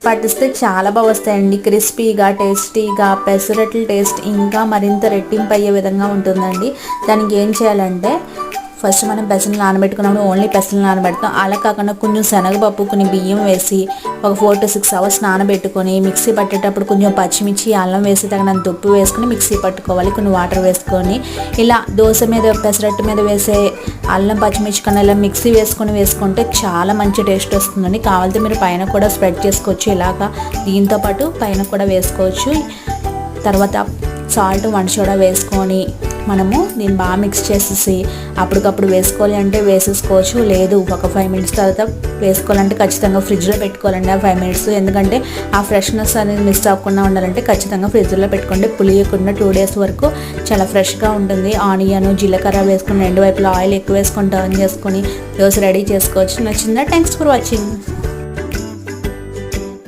పట్టిస్తే చాలా బాగా వస్తాయండి. క్రిస్పీగా టేస్టీగా పెసరట్ల టేస్ట్ ఇంకా మరింత రెట్టింపు అయ్యే విధంగా ఉంటుందండి. దానికి ఏం చేయాలంటే ఫస్ట్ మనం పెసలు నానబెట్టుకున్నప్పుడు ఓన్లీ పెసలు నానబెడతాం. అలా కాకుండా కొంచెం శనగపప్పు కొన్ని బియ్యం వేసి ఒక 4 to 6 hours నానబెట్టుకొని మిక్సీ పట్టేటప్పుడు కొంచెం పచ్చిమిర్చి అల్లం వేసి తగినంత ఉప్పు వేసుకొని మిక్సీ పట్టుకోవాలి. కొన్ని వాటర్ వేసుకొని ఇలా దోశ మీద పెసరట్టు మీద వేసే అల్లం పచ్చిమిర్చి కన్నా ఇలా మిక్సీ వేసుకుంటే చాలా మంచి టేస్ట్ వస్తుందండి. కావాలంటే మీరు పైన కూడా స్ప్రెడ్ చేసుకోవచ్చు. ఇలాగా దీంతోపాటు పైన కూడా వేసుకోవచ్చు. తర్వాత సాల్ట్ 1 సోడా వేసుకొని మనము దీన్ని బాగా మిక్స్ చేసేసి అప్పటికప్పుడు వేసుకోవాలి అంటే వేసేసుకోవచ్చు. లేదు ఒక 5 minutes తర్వాత వేసుకోవాలంటే ఖచ్చితంగా ఫ్రిడ్జ్లో పెట్టుకోవాలండి ఆ 5 minutes. ఎందుకంటే ఆ ఫ్రెష్నెస్ అనేది మిస్ అవ్వకుండా ఉండాలంటే ఖచ్చితంగా ఫ్రిడ్జ్లో పెట్టుకోండి. పులియకుండా 2 days వరకు చాలా ఫ్రెష్గా ఉంటుంది. ఆనియన్ జీలకర్ర వేసుకుని 2 వైపులా ఆయిల్ ఎక్కువ వేసుకొని టర్న్ చేసుకొని దోశ రెడీ చేసుకోవచ్చు. నచ్చిందా? Thanks for watching.